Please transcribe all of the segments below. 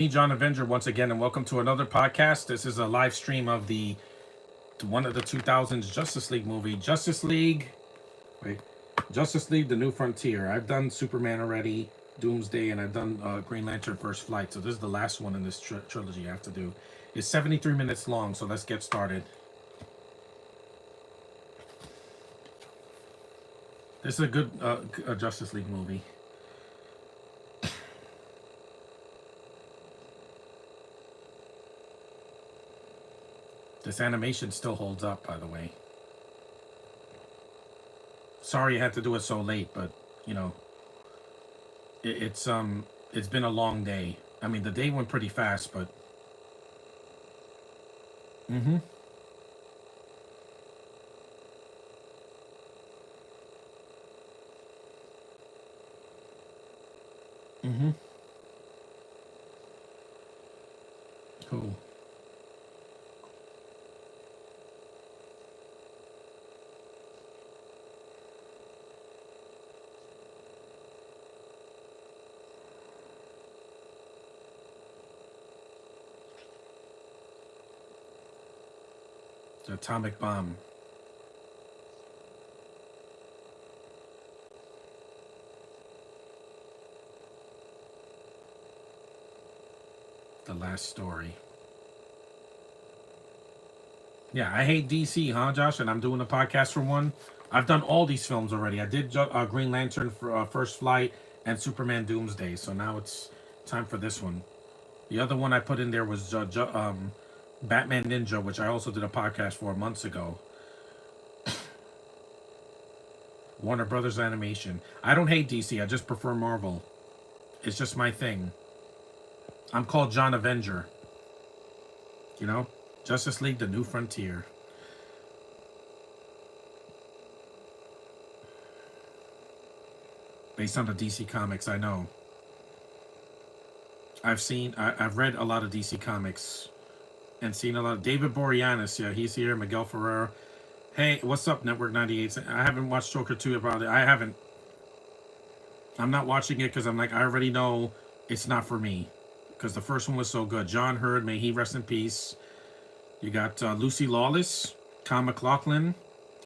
Me, John Avenger, once again, and welcome to another podcast. This is a live stream of the one of the 2000s Justice League movie, Wait, Justice League: The New Frontier. I've done Superman already, Doomsday, and I've done Green Lantern: First Flight. So this is the last one in this trilogy I have to do. It's 73 minutes long, so let's get started. This is a good Justice League movie. This animation still holds up, by the way. Sorry I had to do it so late, but you know, it's been a long day. I mean, the day went pretty fast, but mm-hmm. Mm-hmm. Cool. The atomic bomb. The last story. Yeah, I hate DC, huh, Josh? And I'm doing a podcast for one. I've done all these films already. I did Green Lantern for First Flight and Superman Doomsday. So now it's time for this one. The other one I put in there was Batman Ninja, which I also did a podcast for months ago. Warner Brothers Animation. I don't hate DC. I just prefer Marvel. It's just my thing. I'm called John Avenger. You know? Justice League: The New Frontier. Based on the DC comics, I know. I've read a lot of DC comics and seen a lot of David Boreanaz. Yeah, he's here. Miguel Ferrer. Hey, what's up, Network 98? I haven't watched Joker 2 about it. I haven't. I'm not watching it because I'm like, I already know it's not for me. Because the first one was so good. John Hurd, may he rest in peace. You got Lucy Lawless, Kyle MacLachlan.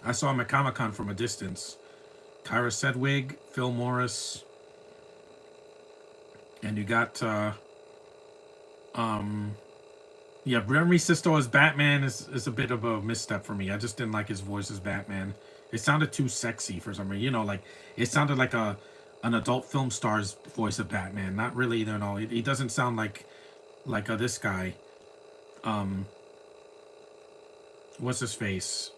I saw him at Comic-Con from a distance. Kyra Sedgwick, Phil Morris. And you got yeah, Remy Sisto as Batman is a bit of a misstep for me. I just didn't like his voice as Batman. It sounded too sexy for some reason. You know, like it sounded like an adult film star's voice of Batman. Not really, you know. He doesn't sound like this guy. What's his face?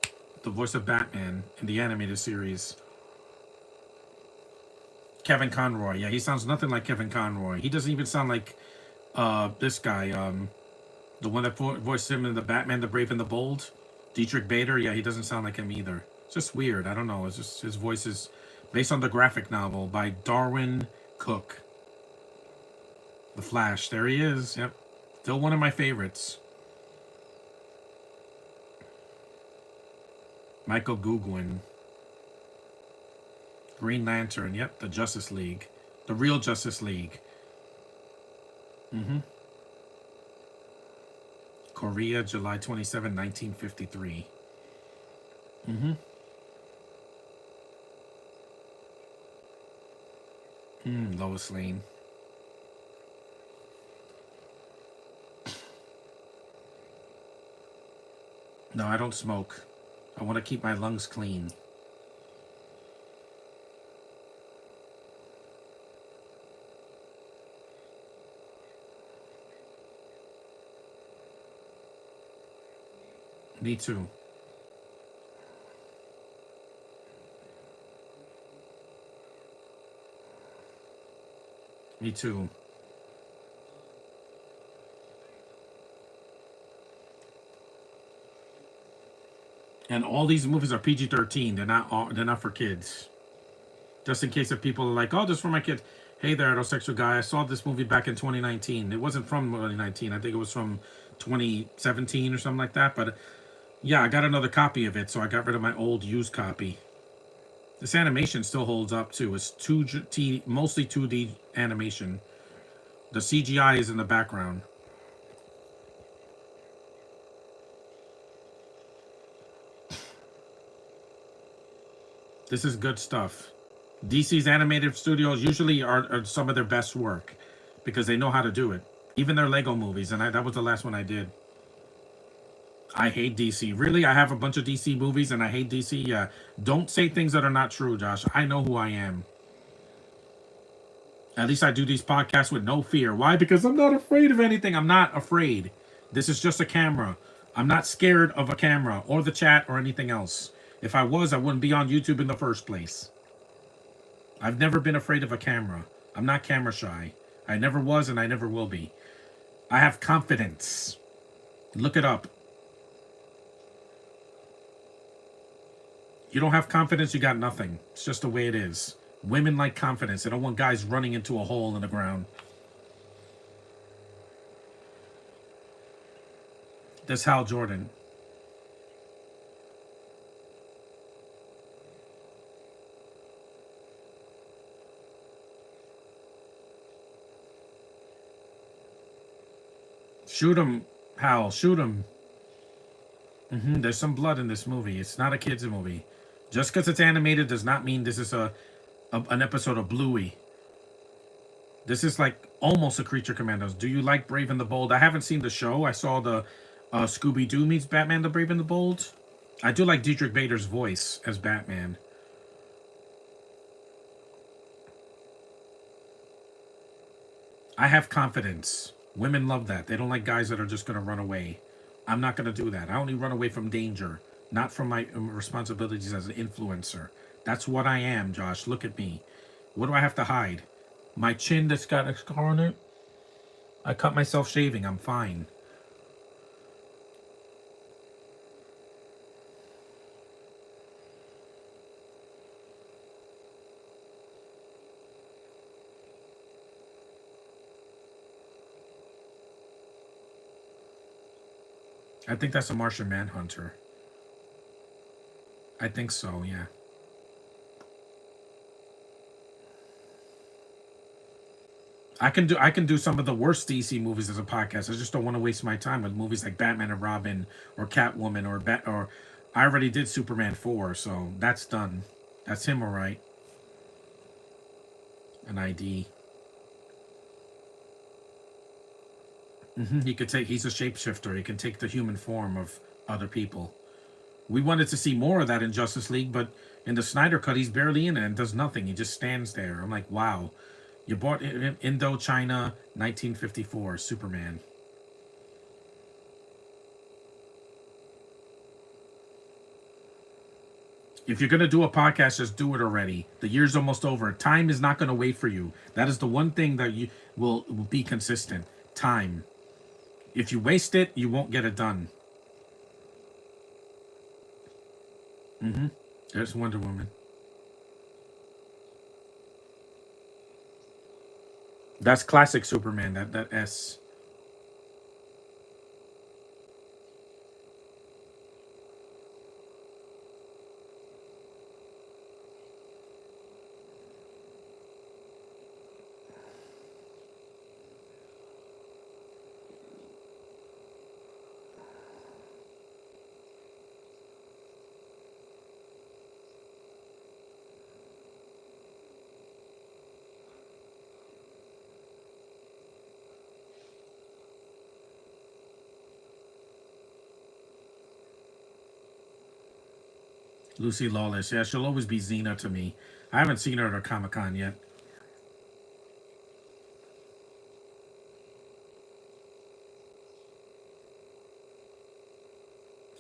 The voice of Batman in the animated series. Kevin Conroy. Yeah, he sounds nothing like Kevin Conroy. He doesn't even sound like this guy. The one that voiced him in the Batman, the Brave and the Bold. Dietrich Bader. Yeah, he doesn't sound like him either. It's just weird. I don't know. It's just his voice is based on the graphic novel by Darwin Cook. The Flash. There he is. Yep. Still one of my favorites. Michael Guguen. Green Lantern. Yep. The Justice League. The real Justice League. Mm-hmm. Korea, July 27, 1953. Mm-hmm. Lois Lane. No, I don't smoke. I want to keep my lungs clean. Me too. Me too. And all these movies are PG-13. They're not for kids. Just in case if people are like, "Oh, this is for my kids." Hey there, heterosexual guy. I saw this movie back in 2019. It wasn't from 2019. I think it was from 2017 or something like that. But yeah, I got another copy of it, so I got rid of my old used copy. This animation still holds up too. It's mostly 2D animation. The CGI is in the background. This is good stuff. DC's animated studios usually are some of their best work because they know how to do it. Even their Lego movies, and that was the last one I did. I hate DC. Really, I have a bunch of DC movies, and I hate DC. Yeah, don't say things that are not true, Josh. I know who I am. At least I do these podcasts with no fear. Why? Because I'm not afraid of anything. I'm not afraid. This is just a camera. I'm not scared of a camera or the chat or anything else. If I was, I wouldn't be on YouTube in the first place. I've never been afraid of a camera. I'm not camera shy. I never was and I never will be. I have confidence. Look it up. You don't have confidence, you got nothing. It's just the way it is. Women like confidence. They don't want guys running into a hole in the ground. That's Hal Jordan. Shoot him, Hal. Shoot him. There's some blood in this movie. It's not a kid's movie. Just because it's animated does not mean this is an episode of Bluey. This is like almost a Creature Commandos. Do you like Brave and the Bold? I haven't seen the show. I saw the Scooby-Doo meets Batman the Brave and the Bold. I do like Dietrich Bader's voice as Batman. I have confidence. Women love that. They don't like guys that are just going to run away. I'm not going to do that. I only run away from danger, not from my responsibilities as an influencer. That's what I am, Josh. Look at me. What do I have to hide? My chin that's got a scar on it? I cut myself shaving. I'm fine. I think that's a Martian Manhunter. I think so, yeah. I can do some of the worst DC movies as a podcast. I just don't want to waste my time with movies like Batman and Robin or Catwoman or I already did Superman 4, so that's done. That's him, all right. An ID. He could take. He's a shapeshifter. He can take the human form of other people. We wanted to see more of that in Justice League, but in the Snyder Cut, he's barely in it and does nothing. He just stands there. I'm like, wow. You bought Indochina 1954 Superman. If you're gonna do a podcast, just do it already. The year's almost over. Time is not gonna wait for you. That is the one thing that you will be consistent. Time. If you waste it, you won't get it done. There's Wonder Woman. That's classic Superman. That S. Lucy Lawless. Yeah, she'll always be Xena to me. I haven't seen her at a Comic Con yet.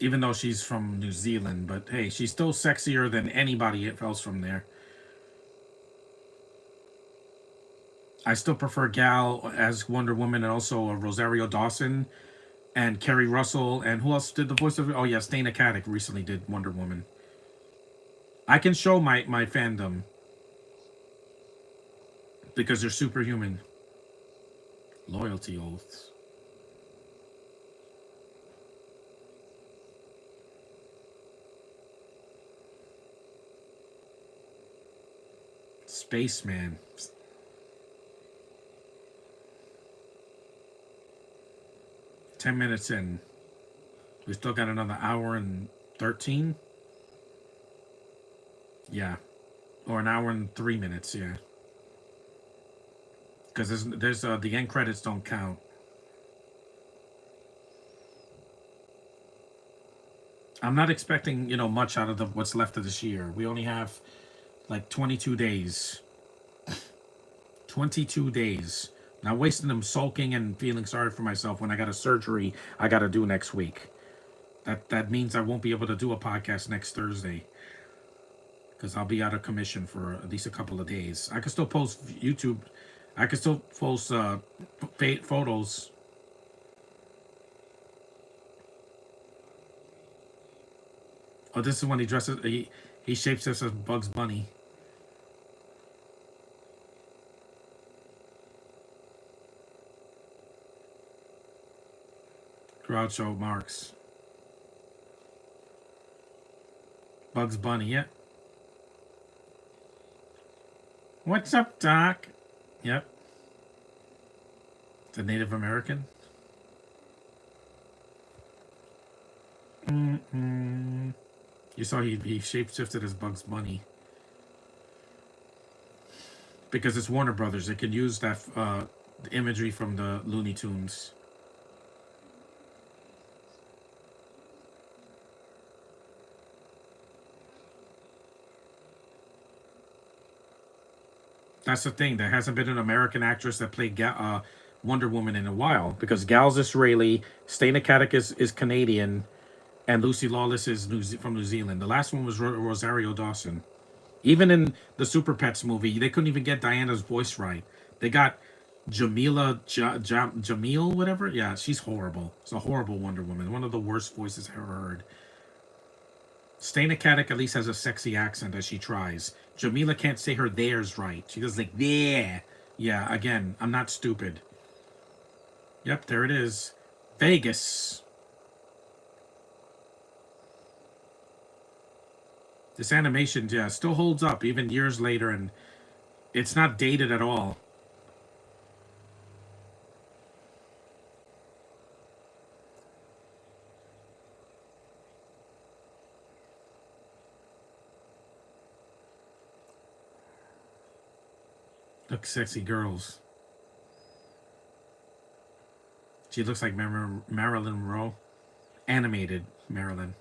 Even though she's from New Zealand, but hey, she's still sexier than anybody else from there. I still prefer Gal as Wonder Woman and also Rosario Dawson and Kerry Russell. And who else did the voice of it? Oh, yeah, Stana Katic recently did Wonder Woman. I can show my fandom because they're superhuman. Loyalty oaths. Spaceman. 10 minutes in. We still got another hour and 13. Yeah. Or an hour and 3 minutes, yeah. Because there's the end credits don't count. I'm not expecting, much out of what's left of this year. We only have like 22 days. 22 days. Not wasting them sulking and feeling sorry for myself when I got a surgery I got to do next week. That means I won't be able to do a podcast next Thursday. Because I'll be out of commission for at least a couple of days. I can still post YouTube. I can still post photos. Oh, this is when he dresses. He shapes us as Bugs Bunny. Groucho Marx. Bugs Bunny, yeah. What's up, Doc? Yep. The Native American. You saw he shapeshifted as Bugs Bunny. Because it's Warner Brothers. They can use that imagery from the Looney Tunes. That's the thing. There hasn't been an American actress that played Wonder Woman in a while. Because Gal's Israeli, Stana Katic is Canadian, and Lucy Lawless is from New Zealand. The last one was Rosario Dawson. Even in the Super Pets movie, they couldn't even get Diana's voice right. They got Jamil, whatever. Yeah, she's horrible. It's a horrible Wonder Woman. One of the worst voices I've ever heard. Stana Katic at least has a sexy accent as she tries. Jamila can't say her theirs right. She does like, there. Yeah, again, I'm not stupid. Yep, there it is. Vegas. This animation, yeah, still holds up even years later, and it's not dated at all. Look, sexy girls. She looks like Marilyn Monroe. Animated Marilyn.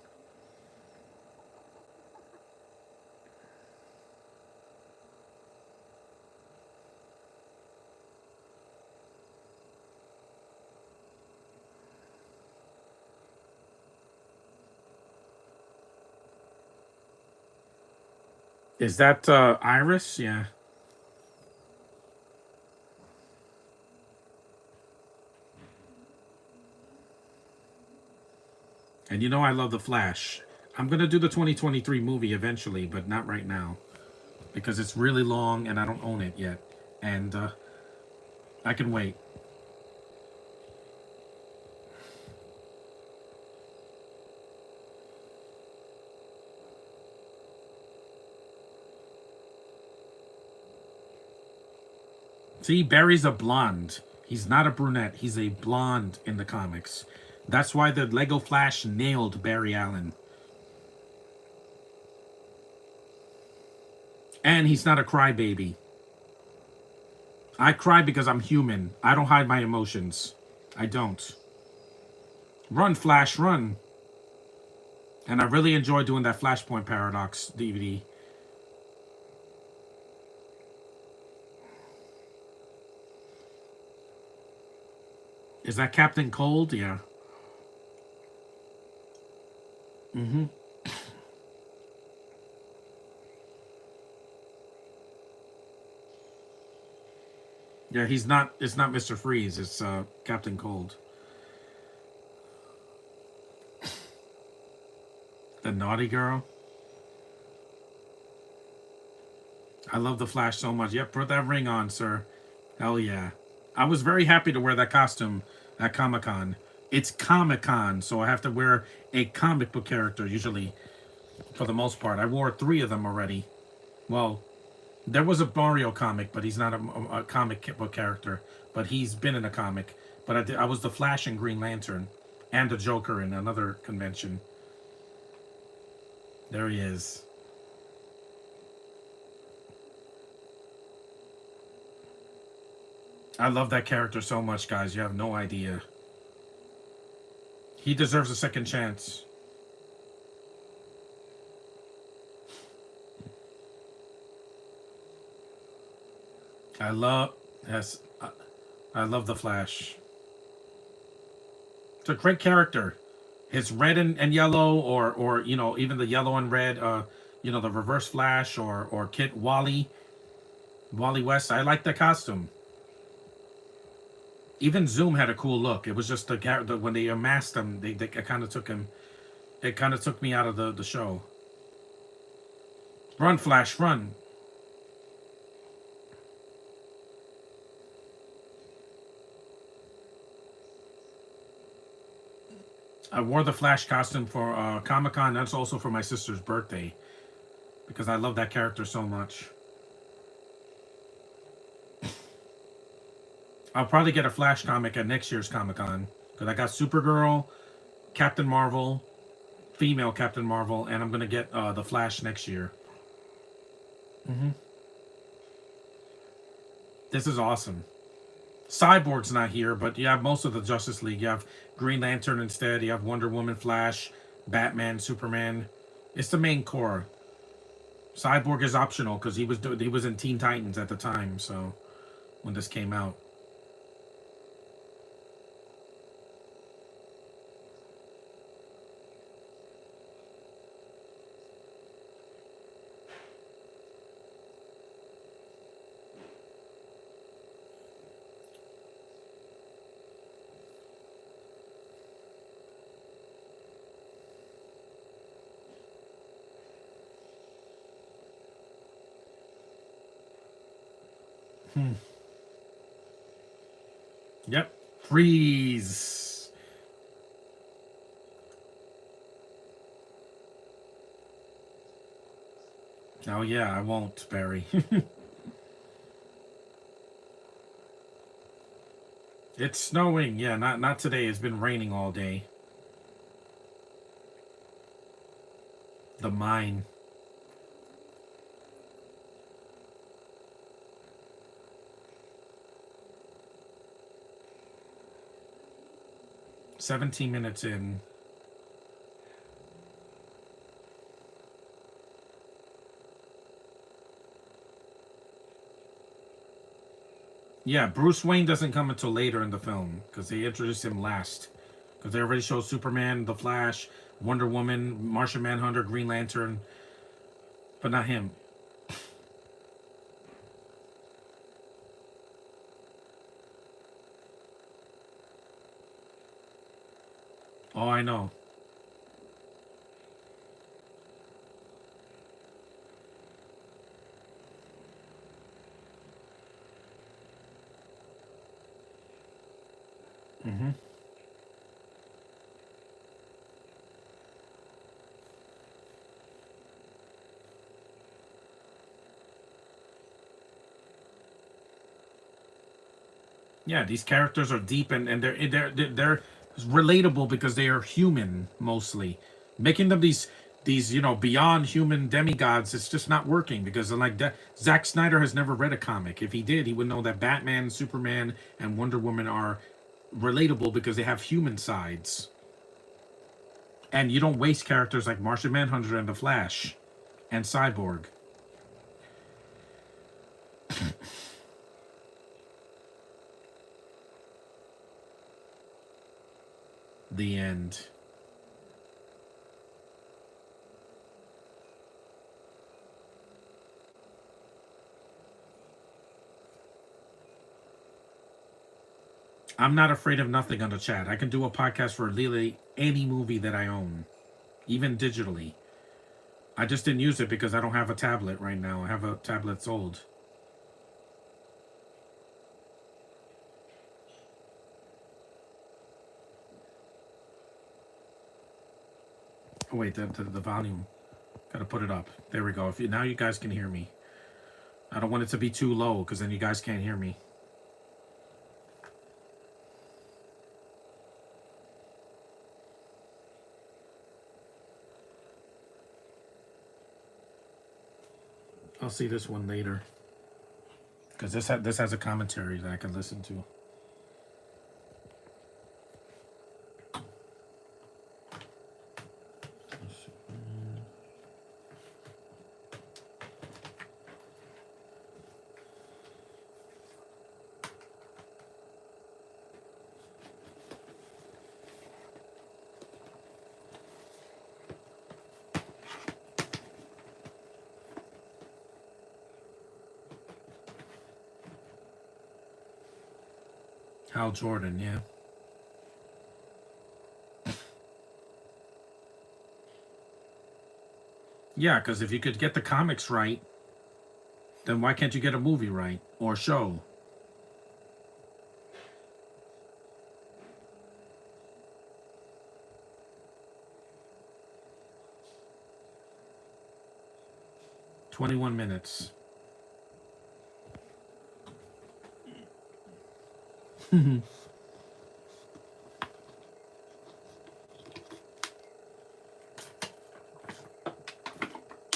Is that Iris? Yeah. And I love The Flash. I'm going to do the 2023 movie eventually, but not right now. Because it's really long and I don't own it yet. And I can wait. See, Barry's a blonde. He's not a brunette. He's a blonde in the comics. That's why the Lego Flash nailed Barry Allen. And he's not a crybaby. I cry because I'm human. I don't hide my emotions. I don't. Run, Flash, run. And I really enjoy doing that Flashpoint Paradox DVD. Is that Captain Cold? Yeah. Mm-hmm. Yeah, he's not. It's not Mr. Freeze. It's Captain Cold. The naughty girl. I love the Flash so much. Yep, put that ring on, sir. Hell yeah. I was very happy to wear that costume at Comic-Con. It's Comic-Con, so I have to wear a comic book character, usually, for the most part. I wore 3 of them already. Well, there was a Mario comic, but he's not a comic book character. But he's been in a comic. But I was the Flash in Green Lantern, and the Joker in another convention. There he is. I love that character so much, guys. You have no idea. He deserves a second chance. I love yes, I love the Flash. It's a great character. His red and yellow, or you know, even the yellow and red. You know, the Reverse Flash, or Kit Wally West. I like the costume. Even Zoom had a cool look. It was just the character when they amassed him. They kind of took him. It kind of took me out of the show. Run, Flash, run! I wore the Flash costume for Comic-Con. That's also for my sister's birthday, because I love that character so much. I'll probably get a Flash comic at next year's Comic-Con, because I got Supergirl, Captain Marvel, female Captain Marvel, and I'm going to get the Flash next year. This is awesome. Cyborg's not here, but you have most of the Justice League. You have Green Lantern instead. You have Wonder Woman, Flash, Batman, Superman. It's the main core. Cyborg is optional because he was in Teen Titans at the time. So when this came out, yep, freeze. Oh yeah, I won't, Barry. It's snowing. Yeah, not today. It's been raining all day. The mine. "17 minutes in." Yeah, Bruce Wayne doesn't come until later in the film because they introduced him last. Because they already showed Superman, the Flash, Wonder Woman, Martian Manhunter, Green Lantern, but not him. Oh, I know. Hmm. Yeah, these characters are deep, and they're relatable because they are human mostly. Making them these beyond human demigods, it's just not working because like that. Zack Snyder has never read a comic. If he did, he would know that Batman, Superman, and Wonder Woman are relatable because they have human sides. And you don't waste characters like Martian Manhunter and the Flash and Cyborg. The end. I'm not afraid of nothing on the chat. I can do a podcast for literally any movie that I own, even digitally. I just didn't use it because I don't have a tablet right now. I have a tablet that's old. Oh wait, the volume. Gotta put it up. There we go. Now you guys can hear me. I don't want it to be too low because then you guys can't hear me. I'll see this one later because this has a commentary that I can listen to. Hal Jordan, yeah. Yeah, because if you could get the comics right, then why can't you get a movie right or show? $21 minutes.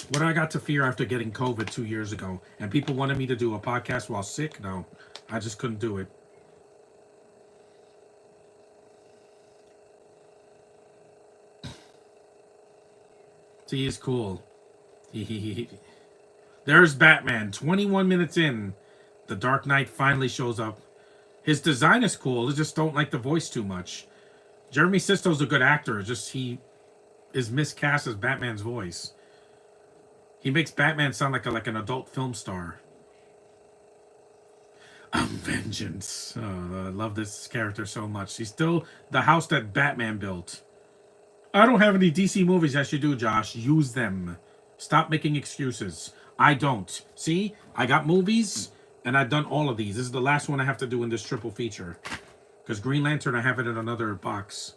What I got to fear after getting COVID 2 years ago, and people wanted me to do a podcast while sick? No, I just couldn't do it. See, he's cool. There's Batman. 21 minutes in, the Dark Knight finally shows up. His design is cool. I just don't like the voice too much. Jeremy Sisto's a good actor. Just he is miscast as Batman's voice. He makes Batman sound like an adult film star. Vengeance. Oh, I love this character so much. He's still the house that Batman built. I don't have any DC movies. Yes, you do, Josh. Use them. Stop making excuses. I don't. See? I got movies, and I've done all of these. This is the last one I have to do in this triple feature. Because Green Lantern, I have it in another box.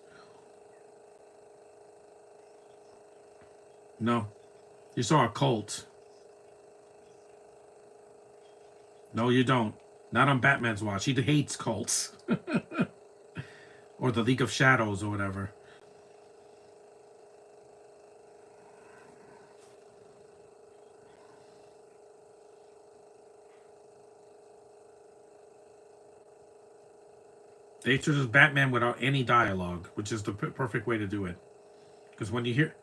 No. You saw a cult. No, you don't. Not on Batman's watch. He hates cults. Or the League of Shadows or whatever. They introduced Batman without any dialogue, which is the perfect way to do it. Because when you hear...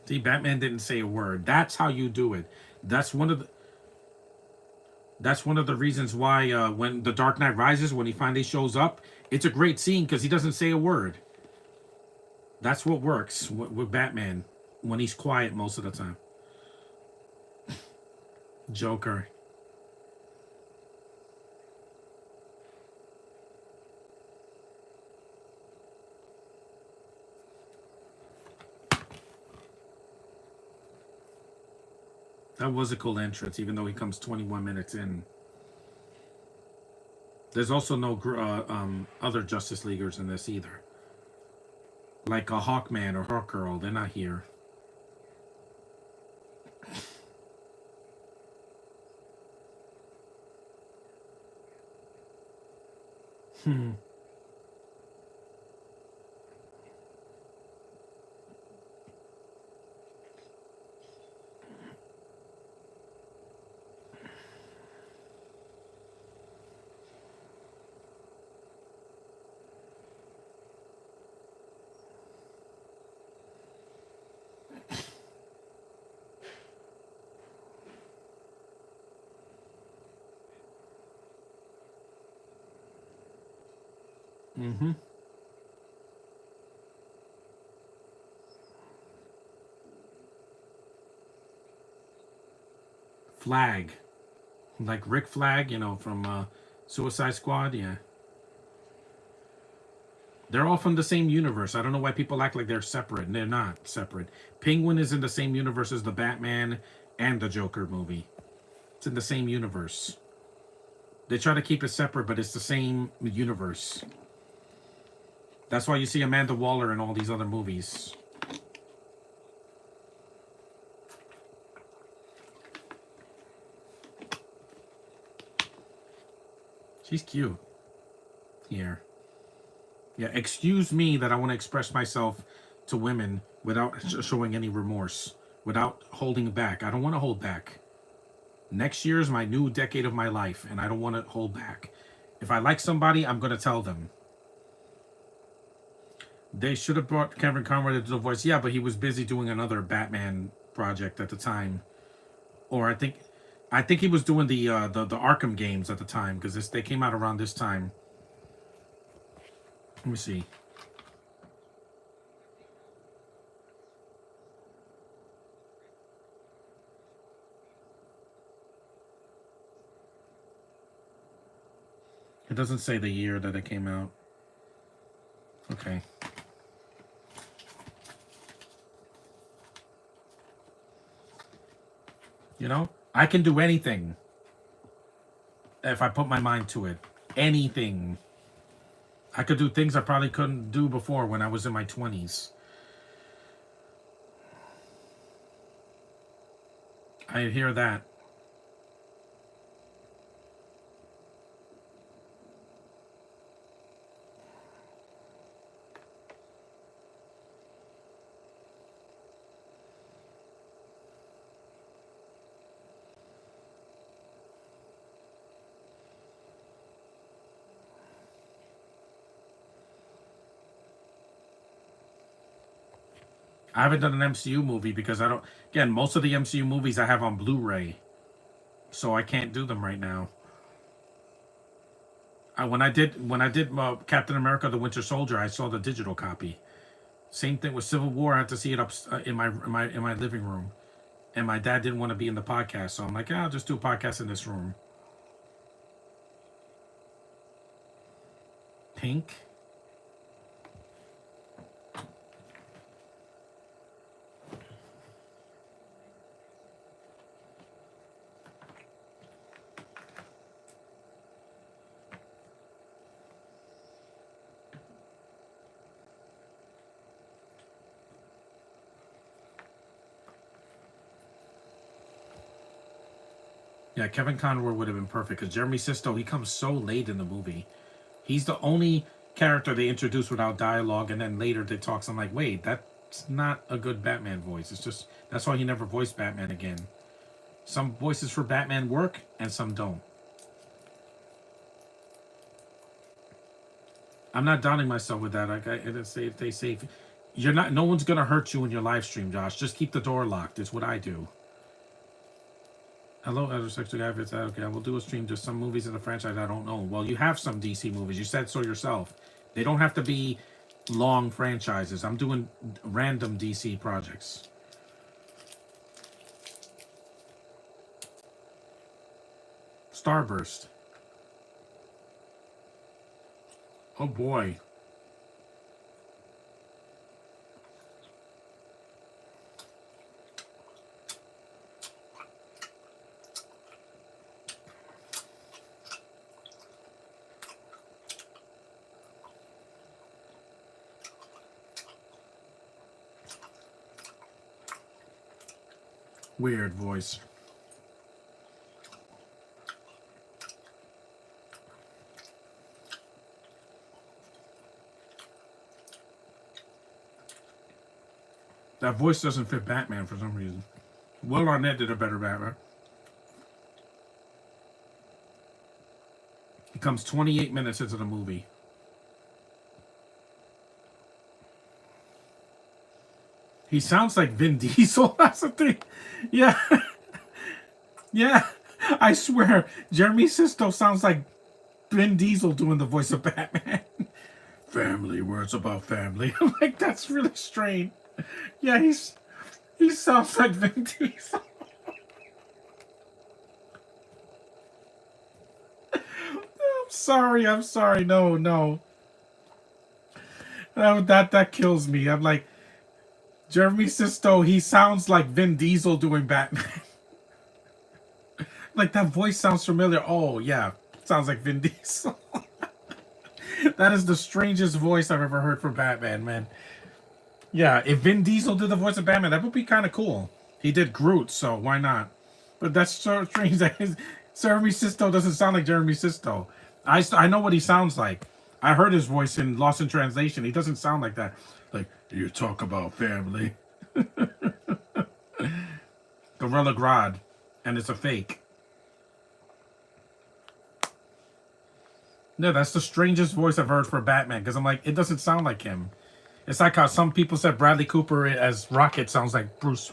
See, Batman didn't say a word. That's how you do it. That's one of the reasons why when The Dark Knight Rises, when he finally shows up, it's a great scene because he doesn't say a word. That's what works with Batman when he's quiet most of the time. Joker. That was a cool entrance, even though he comes 21 minutes in. There's also no other Justice Leaguers in this either. Like a Hawkman or Hawkgirl, they're not here. Mm-hmm. Flag. Like Rick Flag, from Suicide Squad, yeah. They're all from the same universe. I don't know why people act like they're separate. They're not separate. Penguin is in the same universe as the Batman and the Joker movie. It's in the same universe. They try to keep it separate, but it's the same universe. That's why you see Amanda Waller in all these other movies. She's cute. Here. Yeah, excuse me that I want to express myself to women without showing any remorse, without holding back. I don't want to hold back. Next year is my new decade of my life, and I don't want to hold back. If I like somebody, I'm going to tell them. They should have brought Kevin Conroy to do the voice. Yeah, but he was busy doing another Batman project at the time. Or I think he was doing the Arkham games at the time, because they came out around this time. Let me see. It doesn't say the year that it came out. Okay. You know, I can do anything if I put my mind to it. Anything. I could do things I probably couldn't do before when I was in my 20s. I hear that. I haven't done an MCU movie because I don't. Again, most of the MCU movies I have on Blu-ray, so I can't do them right now. When I did Captain America: The Winter Soldier, I saw the digital copy. Same thing with Civil War. I had to see it up in my living room, and my dad didn't want to be in the podcast, so I'm like, I'll just do a podcast in this room. Pink. Yeah, Kevin Conroy would have been perfect because Jeremy Sisto, he comes so late in the movie. He's the only character they introduce without dialogue, and then later they talk. So I'm like, wait, that's not a good Batman voice. It's just that's why he never voiced Batman again. Some voices for Batman work, and some don't. I'm not doubting myself with that. They say you're not. No one's gonna hurt you in your live stream, Josh. Just keep the door locked. It's what I do. Hello, heterosexual guy. If it's okay, I will do a stream. Just some movies in the franchise I don't know. Well, you have some DC movies. You said so yourself. They don't have to be long franchises. I'm doing random DC projects. Starburst. Oh boy. Weird voice. That voice doesn't fit Batman for some reason. Will Arnett did a better Batman. He comes 28 minutes into the movie. He sounds like Vin Diesel. That's the thing. Yeah. Yeah. I swear, Jeremy Sisto sounds like Vin Diesel doing the voice of Batman. Family, words about family. I'm like, that's really strange. Yeah, he sounds like Vin Diesel. I'm sorry. No. That kills me. I'm like, Jeremy Sisto, he sounds like Vin Diesel doing Batman. Like, that voice sounds familiar. Oh, yeah. Sounds like Vin Diesel. That is the strangest voice I've ever heard for Batman, man. Yeah, if Vin Diesel did the voice of Batman, that would be kind of cool. He did Groot, so why not? But that's so strange that Jeremy Sisto doesn't sound like Jeremy Sisto. I know what he sounds like. I heard his voice in Lost in Translation. He doesn't sound like that. Like, you talk about family. Gorilla Grodd. And it's a fake. No, that's the strangest voice I've heard for Batman. Because I'm like, it doesn't sound like him. It's like how some people said Bradley Cooper as Rocket sounds like Bruce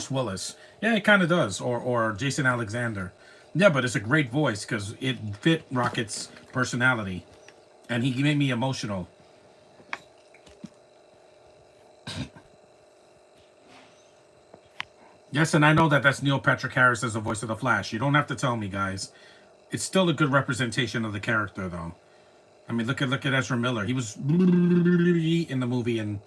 Willis. Yeah, it kind of does. Or Jason Alexander. Yeah, but it's a great voice because it fit Rocket's personality. And he made me emotional. Yes, and I know that that's Neil Patrick Harris as the voice of the Flash. You don't have to tell me, guys. It's still a good representation of the character, though. I mean, look at Ezra Miller. He was in the movie, and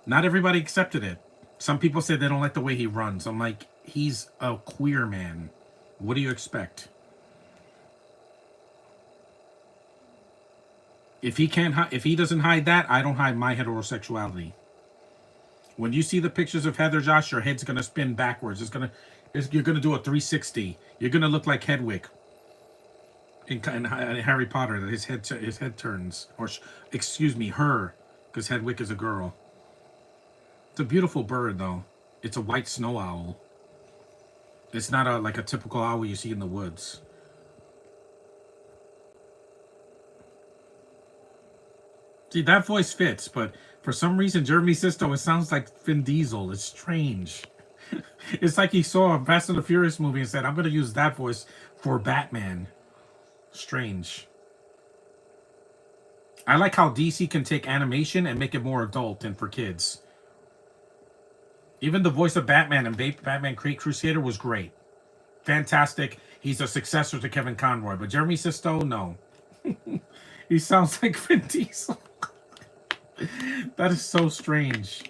not everybody accepted it. Some people say they don't like the way he runs. I'm like, he's a queer man. What do you expect? If he doesn't hide that, I don't hide my heterosexuality. When you see the pictures of Heather Josh, your head's gonna spin backwards. You're gonna do a 360. You're gonna look like Hedwig in Harry Potter. That his head turns, or excuse me, her, because Hedwig is a girl. It's a beautiful bird, though. It's a white snow owl. It's not like a typical owl you see in the woods. See, that voice fits, but for some reason, Jeremy Sisto, it sounds like Vin Diesel. It's strange. It's like he saw a Fast and the Furious movie and said, I'm going to use that voice for Batman. Strange. I like how DC can take animation and make it more adult and for kids. Even the voice of Batman and Batman Crusader was great. Fantastic. He's a successor to Kevin Conroy. But Jeremy Sisto, no. He sounds like Vin Diesel. That is so strange.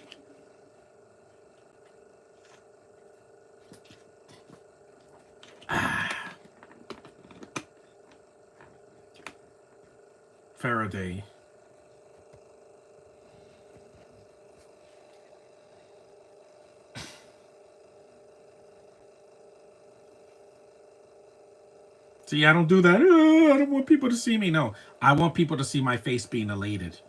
Faraday. See, I don't do that. I don't want people to see me. No, I want people to see my face being elated.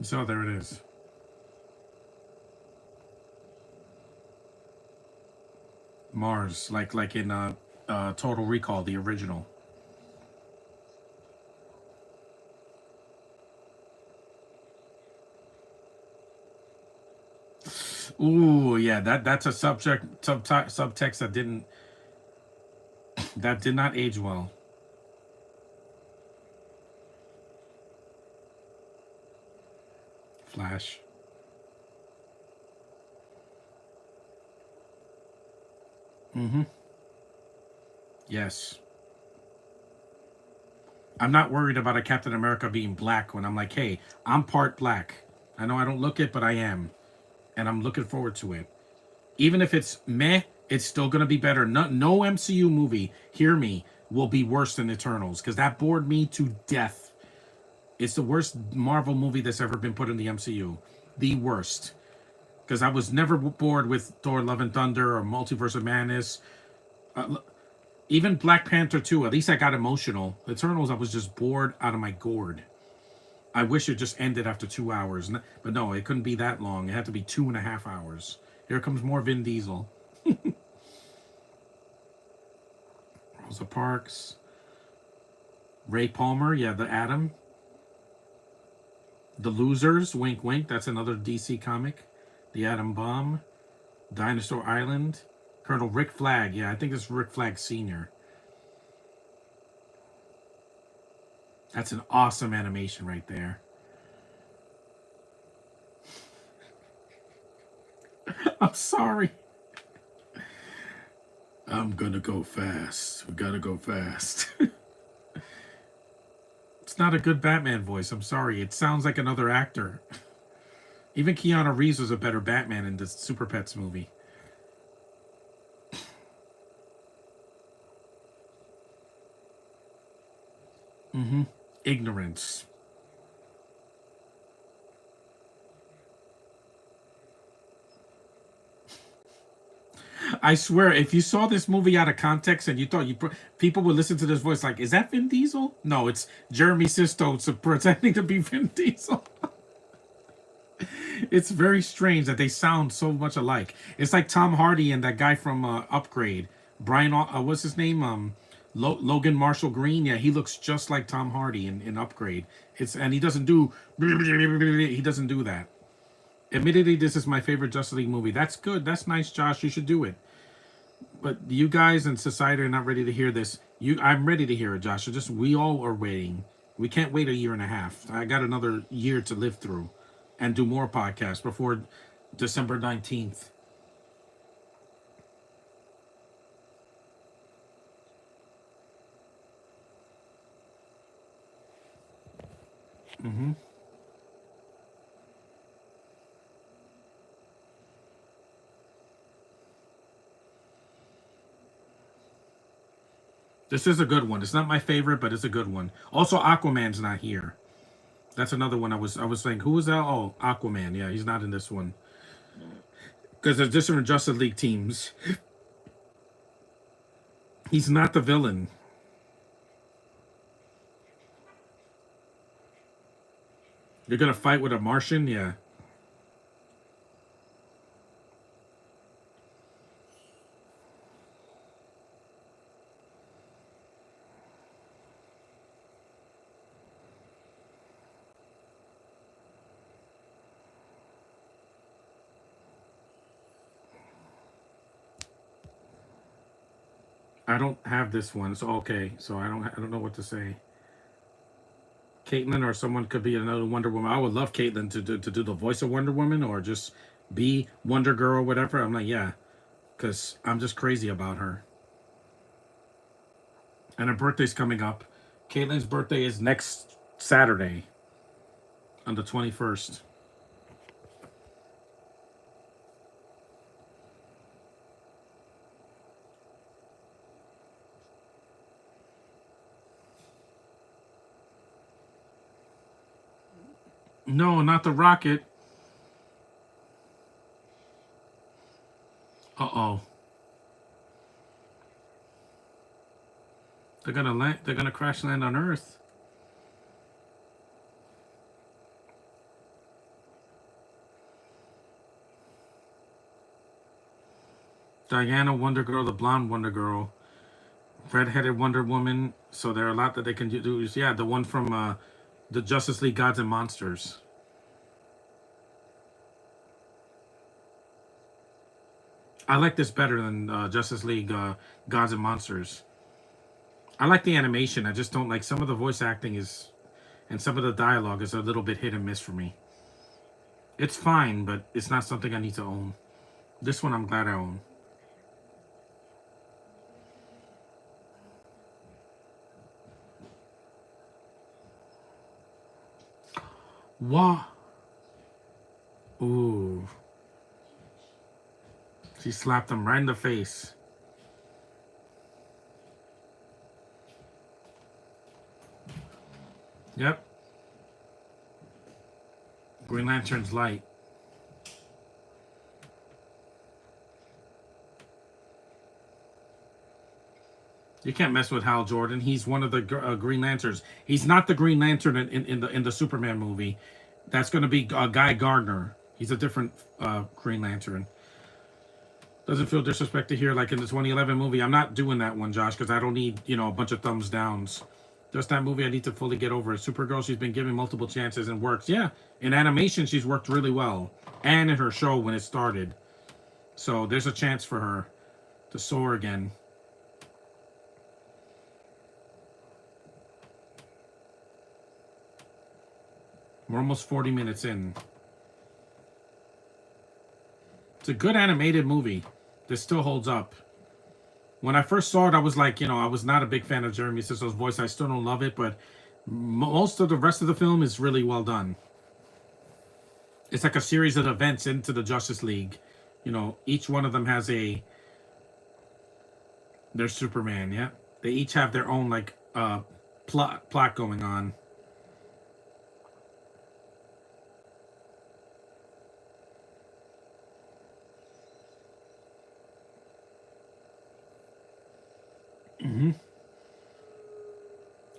So there it is. Mars, like in Total Recall, the original. Ooh, yeah, that's a subtext that did not age well. Flash. Mm-hmm. Yes. I'm not worried about a Captain America being black when I'm like, hey, I'm part black. I know I don't look it, but I am. And I'm looking forward to it. Even if it's meh, it's still going to be better. No MCU movie, hear me, will be worse than Eternals. Because that bored me to death. It's the worst Marvel movie that's ever been put in the MCU. The worst. Because I was never bored with Thor Love and Thunder or Multiverse of Madness. Even Black Panther 2, at least I got emotional. Eternals, I was just bored out of my gourd. I wish it just ended after 2 hours. But no, it couldn't be that long. It had to be 2.5 hours. Here comes more Vin Diesel. Rosa Parks. Ray Palmer, yeah, the Atom. The Losers, wink wink, that's another DC comic. The Atom Bomb. Dinosaur Island. Colonel Rick Flag, yeah, I think it's Rick Flag Sr. That's an awesome animation right there. I'm sorry. I'm gonna go fast. We gotta go fast. It's not a good Batman voice. I'm sorry. It sounds like another actor. Even Keanu Reeves was a better Batman in the Super Pets movie. Ignorance. I swear, if you saw this movie out of context and you thought people would listen to this voice like, "Is that Vin Diesel?" No, it's Jeremy Sisto pretending to be Vin Diesel. It's very strange that they sound so much alike. It's like Tom Hardy and that guy from Upgrade, Brian. What's his name? Logan Marshall Green. Yeah, he looks just like Tom Hardy in Upgrade. And he doesn't do he doesn't do that. Admittedly, this is my favorite Justice League movie. That's good. That's nice, Josh. You should do it. But you guys in society are not ready to hear this. I'm ready to hear it, Josh. Just we all are waiting. We can't wait a year and a half. I got another year to live through, and do more podcasts before December 19th. This is a good one. It's not my favorite, but it's a good one. Also, Aquaman's not here. That's another one I was saying. Who was that? Oh, Aquaman. Yeah, he's not in this one because there's different Justice League teams. He's not the villain. You're gonna fight with a Martian? Yeah. I don't have this one. So okay. So I don't know what to say. Caitlyn or someone could be another Wonder Woman. I would love Caitlyn to do the voice of Wonder Woman or just be Wonder Girl or whatever. I'm like, yeah, because I'm just crazy about her. And her birthday's coming up. Caitlyn's birthday is next Saturday on the 21st. No, not the rocket. Uh oh. They're gonna land. They're gonna crash land on Earth. Diana Wonder Girl, the blonde Wonder Girl, redheaded Wonder Woman. So there are a lot that they can do. Yeah, the one from the Justice League Gods and Monsters. I like this better than Justice League Gods and Monsters. I like the animation. I just don't like some of the voice acting is, and some of the dialogue is a little bit hit and miss for me. It's fine, but it's not something I need to own. This one I'm glad I own. What? Ooh. She slapped him right in the face. Yep. Green Lantern's light. You can't mess with Hal Jordan. He's one of the Green Lanterns. He's not the Green Lantern in the Superman movie. That's going to be Guy Gardner. He's a different Green Lantern. Doesn't feel disrespect to hear like in the 2011 movie. I'm not doing that one, Josh, because I don't need a bunch of thumbs downs. Just that movie, I need to fully get over it. Supergirl, she's been given multiple chances and works. Yeah, in animation, she's worked really well, and in her show when it started. So there's a chance for her to soar again. We're almost 40 minutes in. It's a good animated movie. This still holds up. When I first saw it, I was like, I was not a big fan of Jeremy Sisto's voice. I still don't love it, but most of the rest of the film is really well done. It's like a series of events into the Justice League. Each one of them has their Superman, yeah. They each have their own plot going on.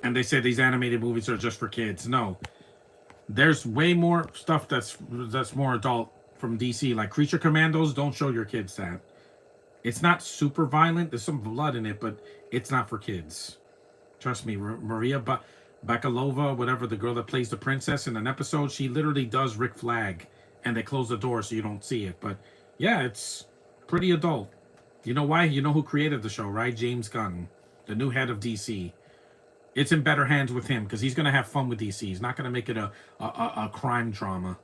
And they say these animated movies are just for kids. No, there's way more stuff that's more adult from DC. Like Creature Commandos, don't show your kids that. It's not super violent. There's some blood in it, but it's not for kids. Trust me, Maria Bakalova, whatever, the girl that plays the princess in an episode, she literally does Rick Flag, and they close the door so you don't see it. But yeah, it's pretty adult. You know why? You know who created the show, right? James Gunn, the new head of DC. It's in better hands with him because he's going to have fun with DC. He's not going to make it a crime drama.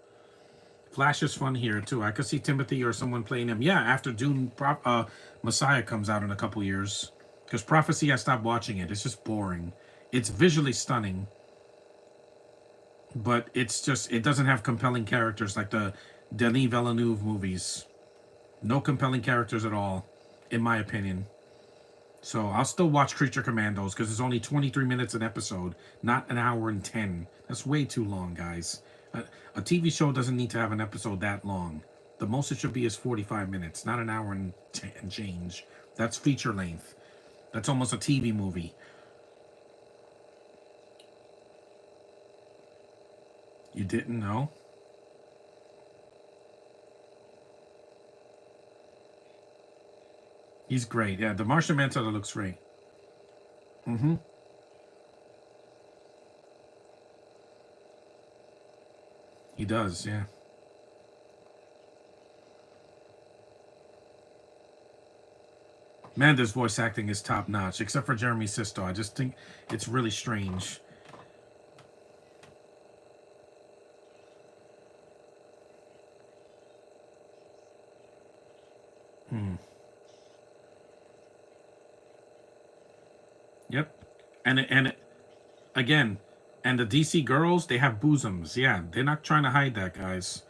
Flash is fun here too. I could see Timothy or someone playing him. Yeah, after Dune Messiah comes out in a couple years. Because Prophecy, I stopped watching it. It's just boring. It's visually stunning, but it doesn't have compelling characters like the Denis Villeneuve movies. No compelling characters at all, in my opinion. So I'll still watch Creature Commandos because it's only 23 minutes an episode, not an hour and 10. That's way too long, guys. A TV show doesn't need to have an episode that long. The most it should be is 45 minutes, not an hour and change. That's feature length. That's almost a TV movie. You didn't know? He's great. Yeah, the Martian Manhunter looks great. Mm-hmm. He does, yeah. Manda's voice acting is top notch, except for Jeremy Sisto. I just think it's really strange. Hmm. Yep. And again, and the DC girls, they have bosoms. Yeah, they're not trying to hide that, guys.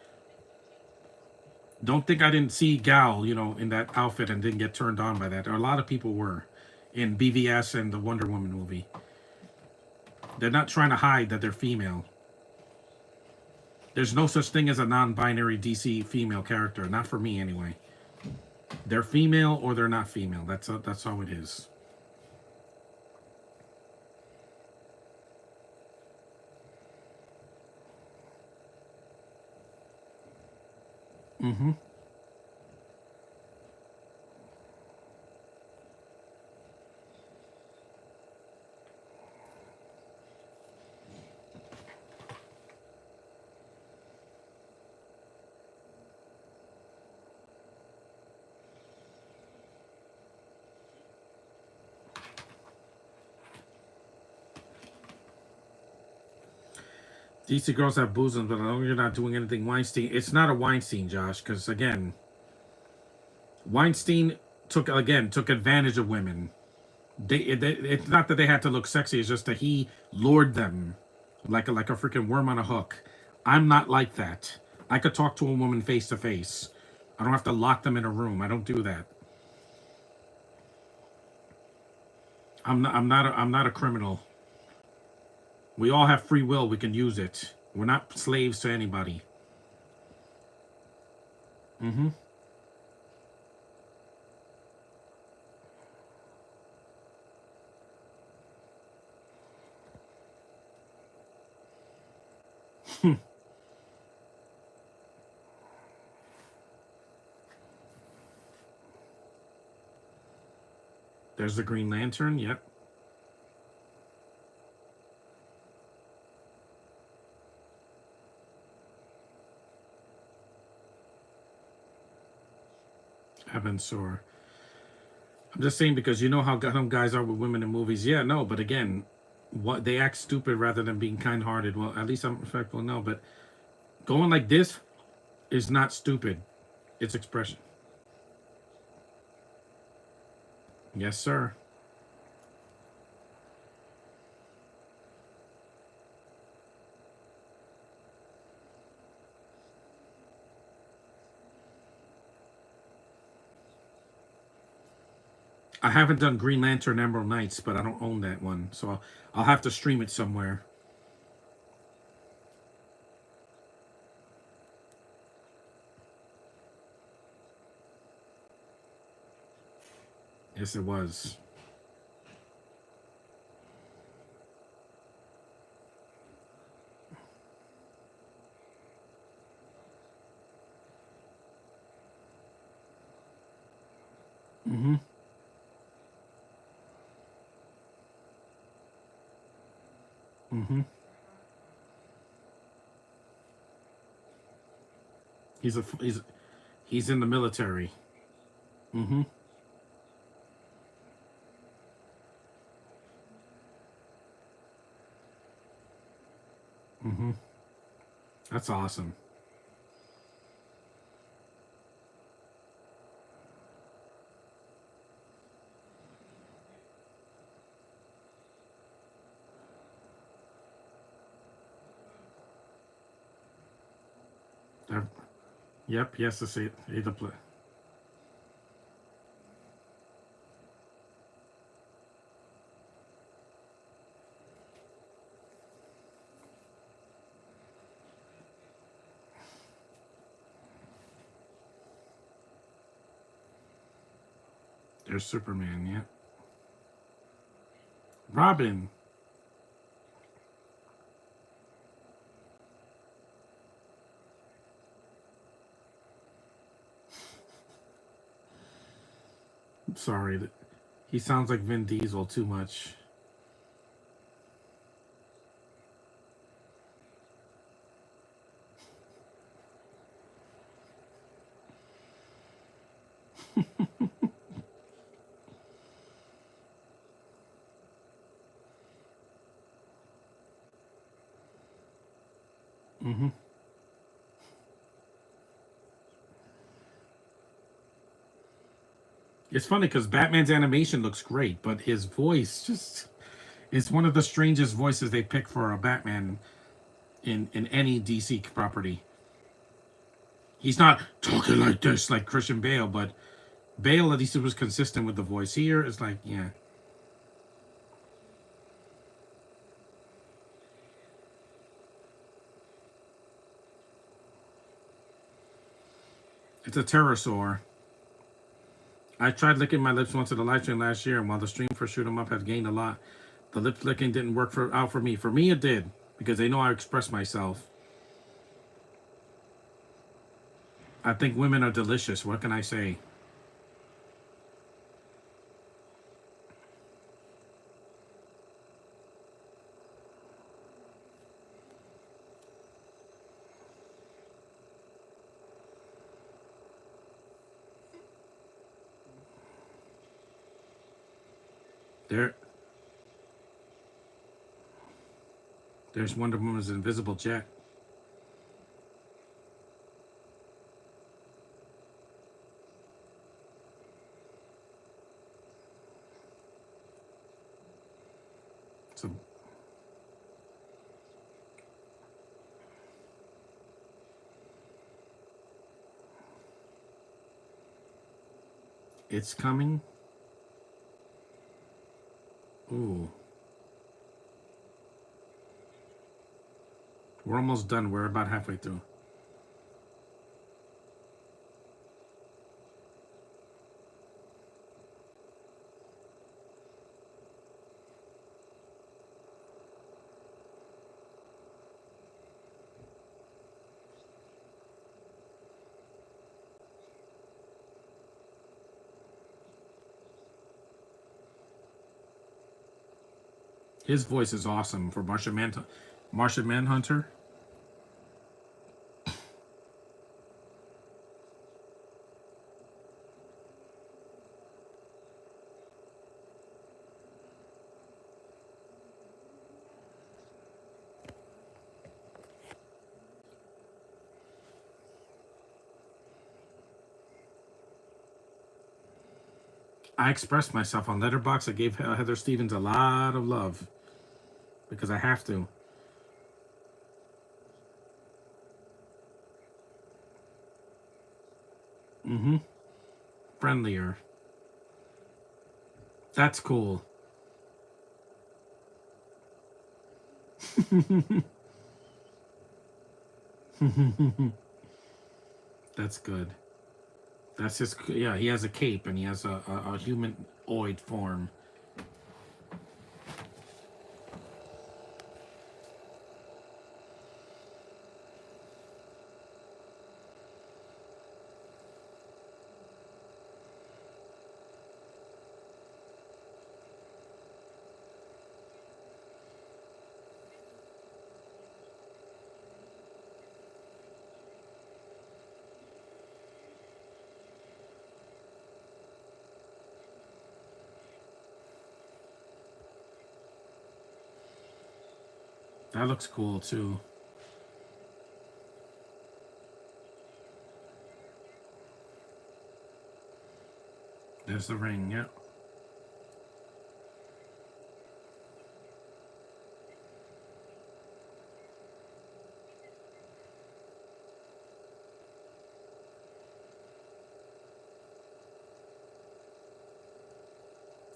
Don't think I didn't see Gal, in that outfit and didn't get turned on by that. A lot of people were in BVS and the Wonder Woman movie. They're not trying to hide that they're female. There's no such thing as a non-binary DC female character. Not for me, anyway. They're female or they're not female. That's how it is. Mm-hmm. DC girls have bosoms, but as long as you're not doing anything Weinstein. It's not a Weinstein, Josh, because again, Weinstein took advantage of women. It's not that they had to look sexy. It's just that he lured them like a freaking worm on a hook. I'm not like that. I could talk to a woman face to face. I don't have to lock them in a room. I don't do that. I'm not a criminal. We all have free will. We can use it. We're not slaves to anybody. Mm-hmm. There's the Green Lantern. Yep. Evan Sore. I'm just saying because you know how some guys are with women in movies. Yeah, no, but again, what they act stupid rather than being kind-hearted. Well, at least I'm respectful. No, but going like this is not stupid. It's expression. Yes, sir. I haven't done Green Lantern Emerald Knights, but I don't own that one, so I'll have to stream it somewhere. Yes, it was. Mm-hmm. Mm-hmm. He's in the military. Mm-hmm. Mm-hmm. That's awesome. They're- yep. Yes, to see the play. There's Superman. Yeah. Robin. Sorry, he sounds like Vin Diesel too much. Mm-hmm. It's funny because Batman's animation looks great, but his voice just is one of the strangest voices they pick for a Batman in any DC property. He's not talking like this like Christian Bale, but Bale at least was consistent with the voice. Here it's like, yeah, it's a pterosaur. I tried licking my lips once at a live stream last year, and while the stream for Shoot 'Em Up had gained a lot, the lip licking didn't work out for me. For me, it did because they know I express myself. I think women are delicious. What can I say? There, there's Wonder Woman's invisible jet. So it's coming. Ooh, we're almost done. We're about halfway through. His voice is awesome for Martian Manhunter. I expressed myself on Letterboxd. I gave Heather Stevens a lot of love because I have to. Mm-hmm. Friendlier. That's cool. That's good. That's his. Yeah, he has a cape and he has a humanoid form. That looks cool too. There's the ring. Yeah.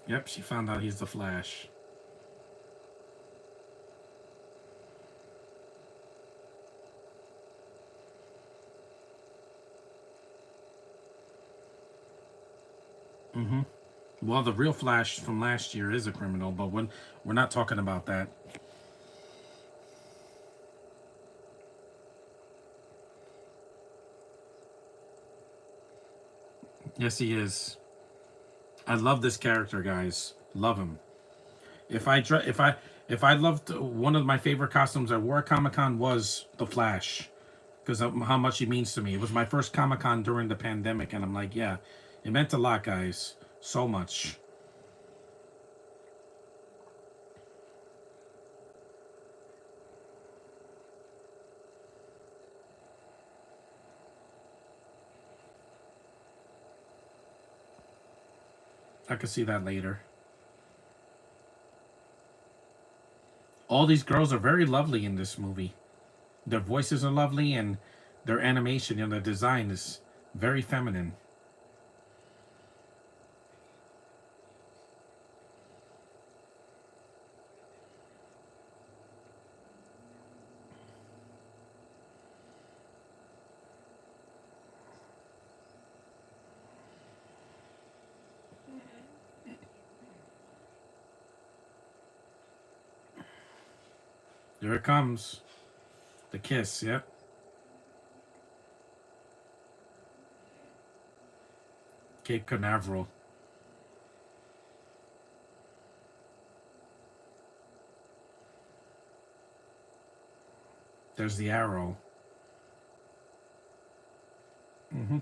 Yep. She found out he's the Flash. Mm-hmm. Well, the real Flash from last year is a criminal, but we're not talking about that. Yes, he is. I love this character, guys. Love him. If I dre- if I loved one of my favorite costumes I wore at Comic Con was the Flash, because of how much he means to me. It was my first Comic Con during the pandemic, and I'm like, yeah, it meant a lot, guys. So much. I could see that later. All these girls are very lovely in this movie. Their voices are lovely, and their animation and their design is very feminine. There it comes. The kiss, yep. Cape Canaveral. There's the arrow. Mm-hmm.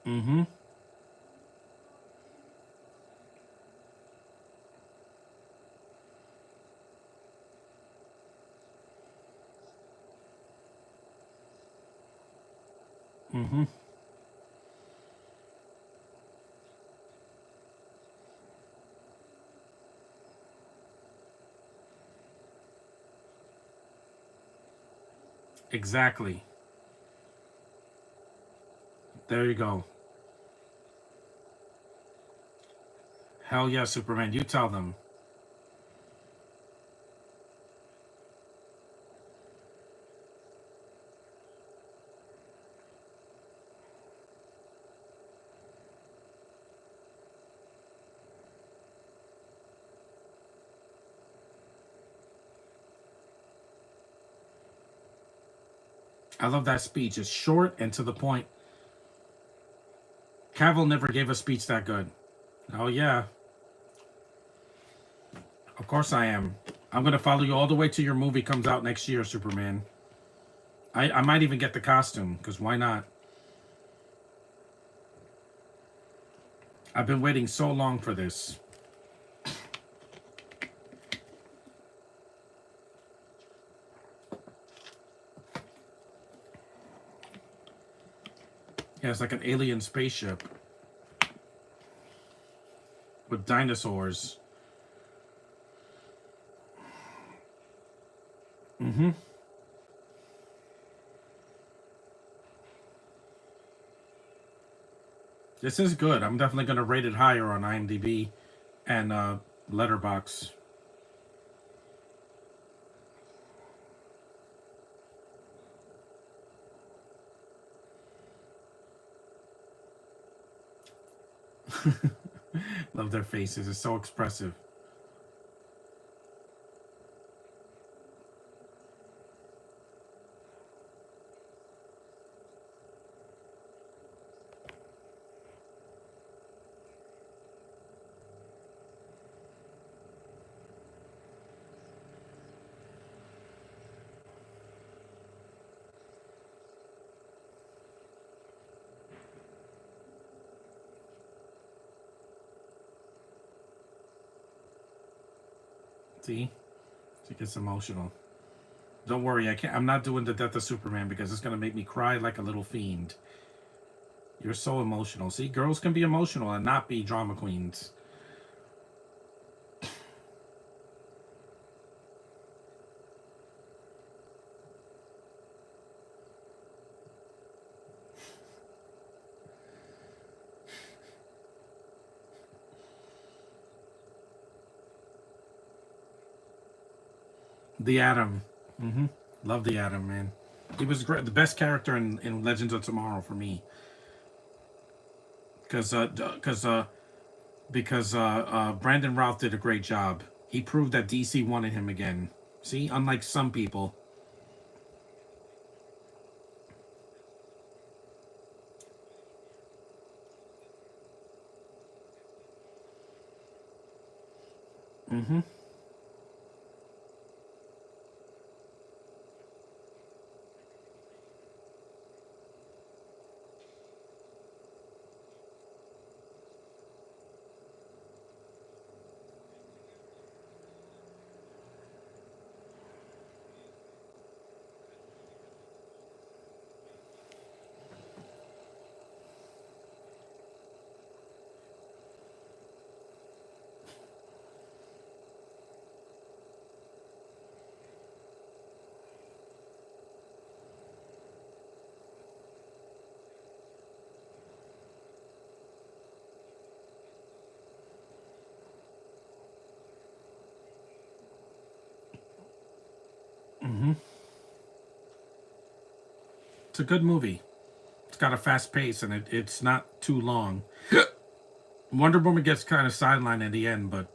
Mm-hmm. Mm-hmm. Exactly. There you go. Hell yeah, Superman. You tell them. I love that speech. It's short and to the point. Cavill never gave a speech that good. Oh yeah. Of course I am. I'm gonna follow you all the way till your movie comes out next year, Superman. I might even get the costume, because why not? I've been waiting so long for this. Yeah, it's like an alien spaceship with dinosaurs. Mm-hmm. This is good. I'm definitely gonna rate it higher on IMDb and Letterbox. Love their faces. It's so expressive. See, she gets emotional. Don't worry, I can't. I'm not doing the Death of Superman because it's gonna make me cry like a little fiend. You're so emotional. See, girls can be emotional and not be drama queens. The Atom. Mm-hmm. Love the Atom, man. He was great. The best character in Legends of Tomorrow for me. Because Brandon Routh did a great job. He proved that DC wanted him again. See, unlike some people. Mm-hmm. Mm-hmm. It's a good movie. It's got a fast pace and it's not too long. Wonder Woman gets kind of sidelined in the end, but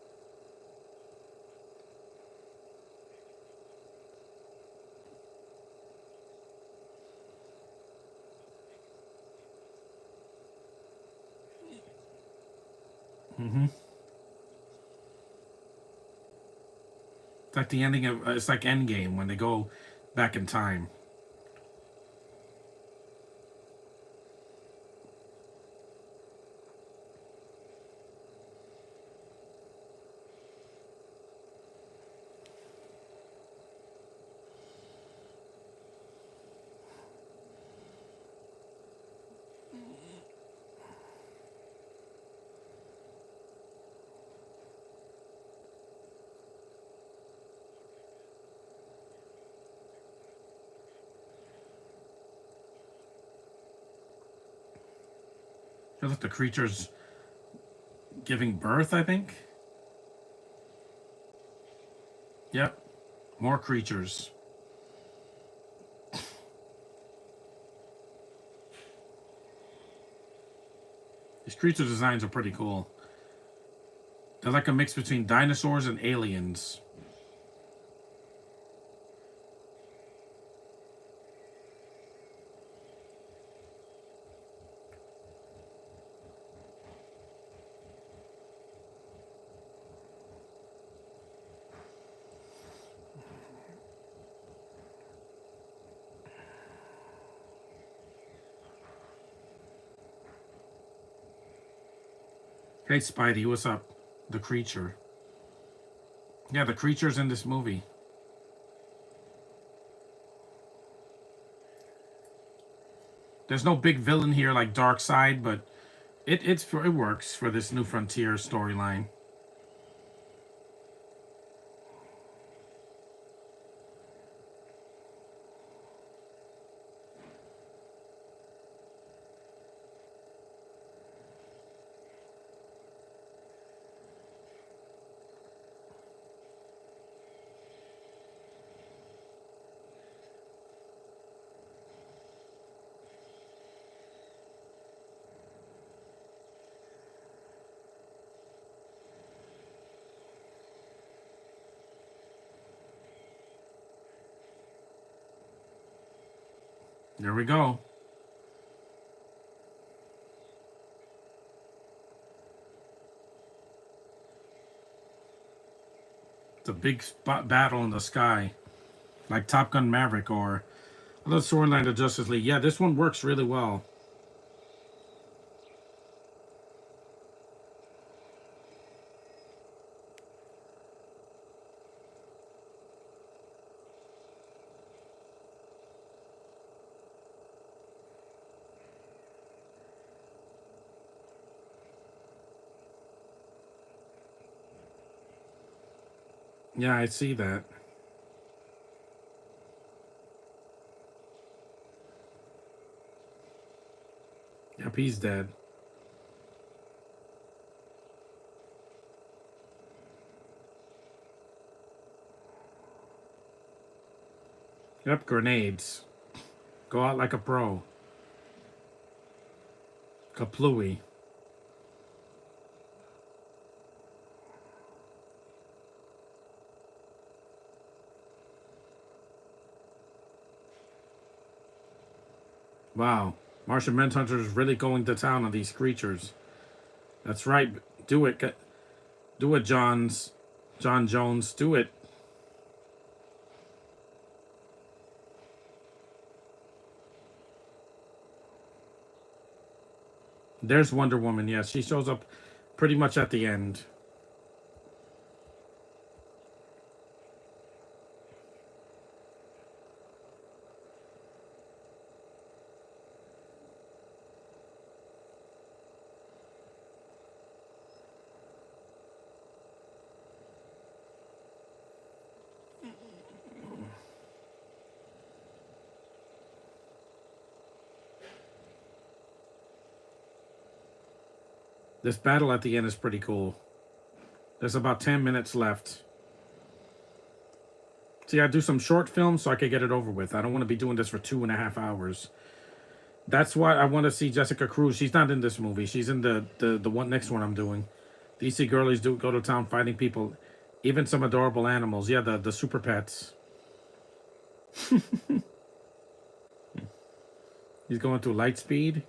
mm-hmm. It's like the ending of it's like Endgame when they go back in time. Feels like the creatures giving birth, I think. Yep. More creatures. These creature designs are pretty cool. They're like a mix between dinosaurs and aliens. Hey, Spidey, what's up? The creature. Yeah, the creature's in this movie. There's no big villain here like Darkseid, but it works for this New Frontier storyline. There we go. It's a big battle in the sky, like Top Gun Maverick or other storyline of Justice League. Yeah, this one works really well. Yeah, I see that. Yep, he's dead. Yep, grenades. Go out like a pro. Kaplooey. Wow. Martian Manhunter is really going to town on these creatures. That's right. Do it. Do it, John Jones. Do it. There's Wonder Woman. Yes, she shows up pretty much at the end. This battle at the end is pretty cool. There's about 10 minutes left. See, I do some short films so I could get it over with. I don't want to be doing this for 2.5 hours. That's why I want to see Jessica Cruz. She's not in this movie. She's in the one next one I'm doing. DC girlies do go to town fighting people, even some adorable animals. Yeah, the super pets. He's going through light speed.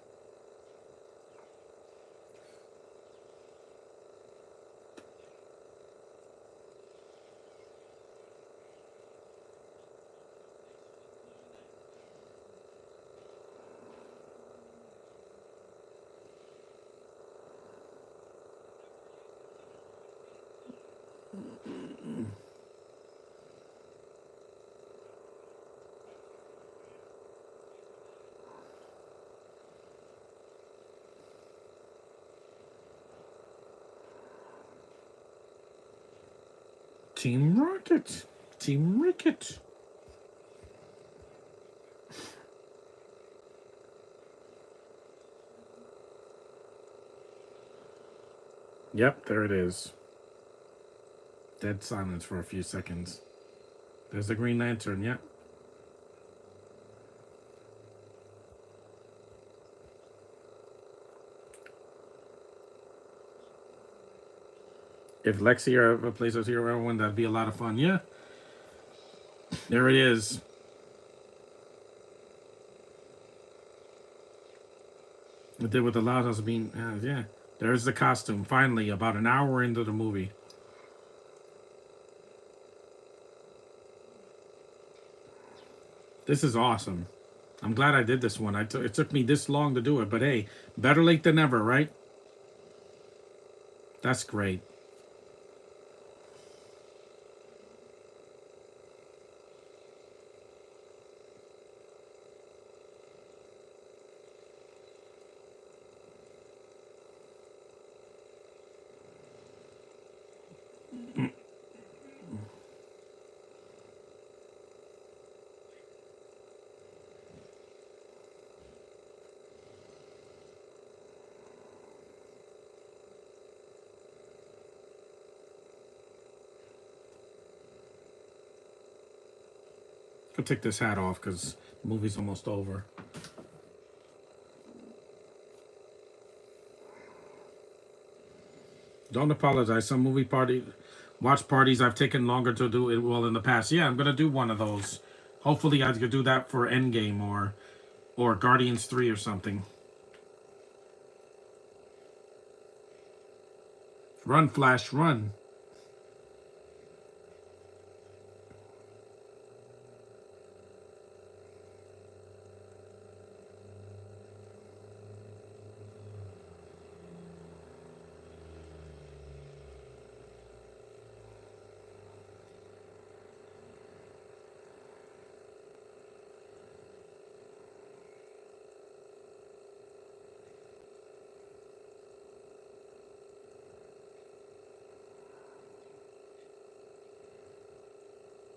Team Rocket. Team Rocket. Yep, there it is. Dead silence for a few seconds. There's the Green Lantern, yep. If Lexi ever plays us here, everyone, that'd be a lot of fun. Yeah. There it is. It did with the loud house being, yeah. There's the costume. Finally, about an hour into the movie. This is awesome. I'm glad I did this one. It took me this long to do it, but hey, better late than never, right? That's great. I'll take this hat off because the movie's almost over. Don't apologize. Some watch parties I've taken longer to do it well in the past. Yeah, I'm gonna do one of those. Hopefully, I could do that for Endgame or Guardians 3 or something. Run, Flash, run.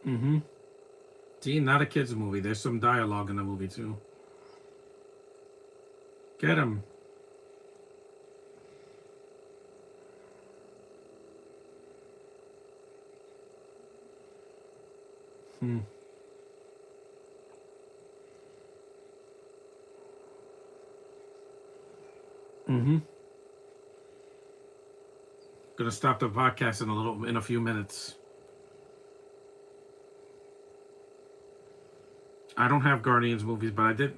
Mm-hmm. See, not a kids movie. There's some dialogue in the movie too. Get him. Hmm. Mm-hmm. Gonna stop the podcast in a few minutes. I don't have Guardians movies, but I did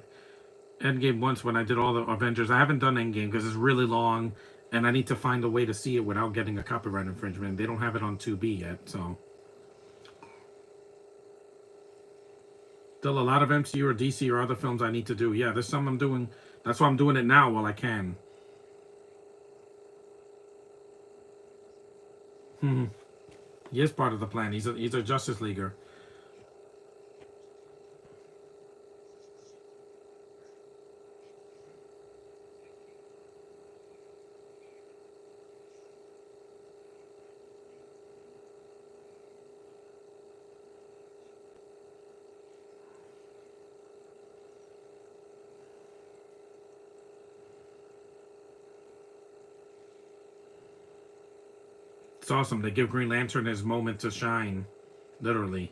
Endgame once when I did all the Avengers. I haven't done Endgame because it's really long, and I need to find a way to see it without getting a copyright infringement. They don't have it on 2B yet, so still a lot of MCU or DC or other films I need to do. Yeah, there's some I'm doing. That's why I'm doing it now while I can. Hmm. He is part of the plan. He's a Justice Leaguer. It's awesome. They give Green Lantern his moment to shine, literally,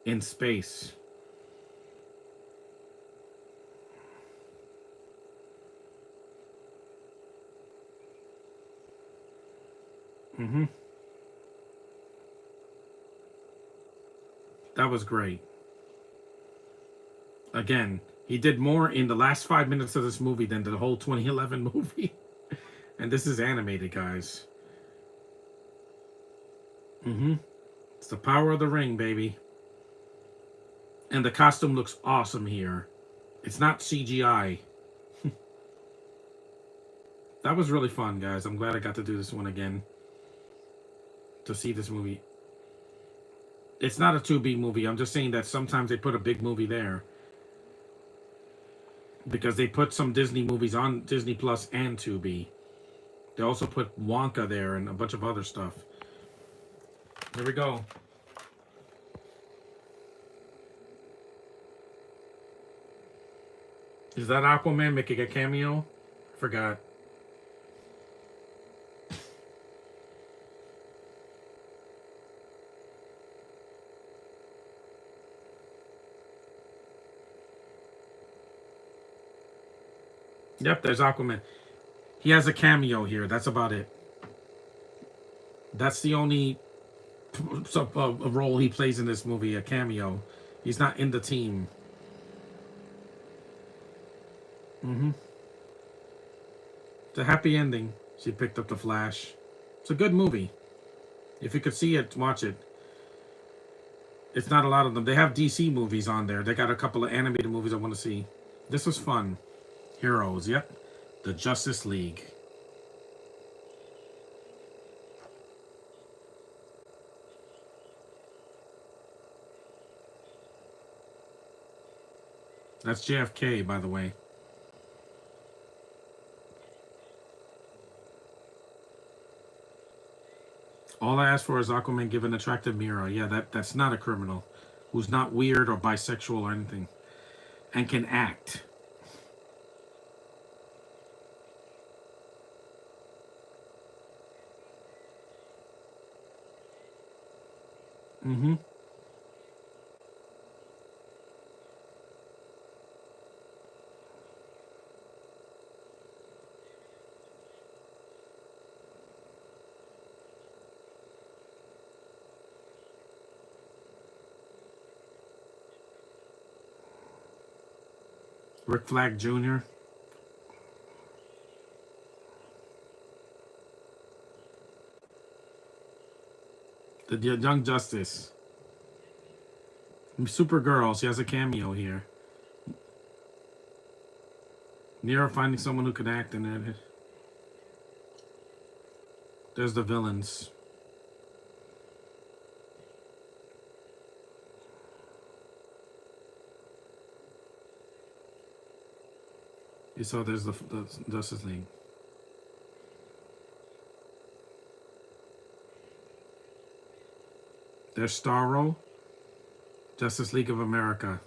in space. Hmm. That was great. Again, he did more in the last 5 minutes of this movie than the whole 2011 movie. And this is animated, guys. Hmm. It's the power of the ring, baby. And the costume looks awesome here. It's not CGI. That was really fun, guys. I'm glad I got to do this one again. To see this movie. It's not a 2B movie. I'm just saying that sometimes they put a big movie there. Because they put some Disney movies on Disney Plus and 2B. They also put Wonka there and a bunch of other stuff. Here we go. Is that Aquaman making a cameo? Forgot. Yep, there's Aquaman. He has a cameo here. That's about it. That's the only role he plays in this movie, a cameo. He's not in the team. Mm-hmm. It's a happy ending. She picked up the Flash. It's a good movie. If you could see it, watch it. It's not a lot of them. They have DC movies on there. They got a couple of animated movies I want to see. This was fun. Heroes, yep. The Justice League. That's JFK, by the way. All I ask for is Aquaman give an attractive Mira. Yeah, that's not a criminal, who's not weird or bisexual or anything, and can act. Mm-hmm. Rick Flag Jr. The Young Justice. Supergirl. She has a cameo here. Nero finding someone who can act in it. There's the villains. You saw there's the Justice League. There's Starro. Justice League of America.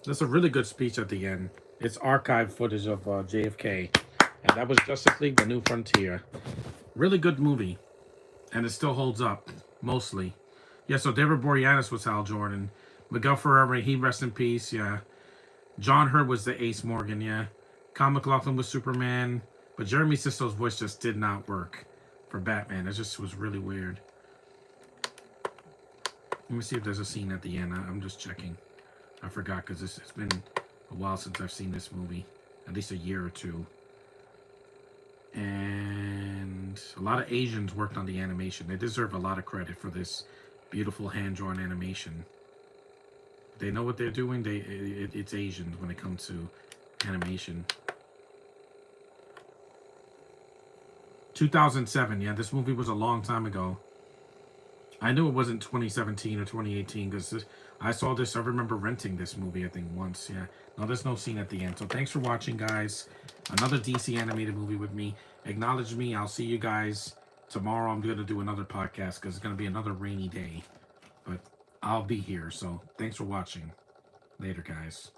That's a really good speech at the end. It's archived footage of JFK. And that was Justice League, The New Frontier. Really good movie. And it still holds up, mostly. Yeah, so David Boreanaz was Hal Jordan. Miguel Ferrer, he rest in peace, yeah. John Hurt was the Ace Morgan, yeah. Kyle MacLachlan was Superman. But Jeremy Sisto's voice just did not work for Batman. It just was really weird. Let me see if there's a scene at the end. I'm just checking. I forgot because it's been a while since I've seen this movie. At least a year or two. And a lot of Asians worked on the animation. They deserve a lot of credit for this beautiful hand-drawn animation. They know what they're doing. It's Asians when it comes to animation. 2007. Yeah, this movie was a long time ago. I knew it wasn't 2017 or 2018 because I saw this. I remember renting this movie, I think, once. Yeah. No, there's no scene at the end. So thanks for watching, guys. Another DC animated movie with me. Acknowledge me. I'll see you guys tomorrow. I'm going to do another podcast because it's going to be another rainy day. But I'll be here. So thanks for watching. Later, guys.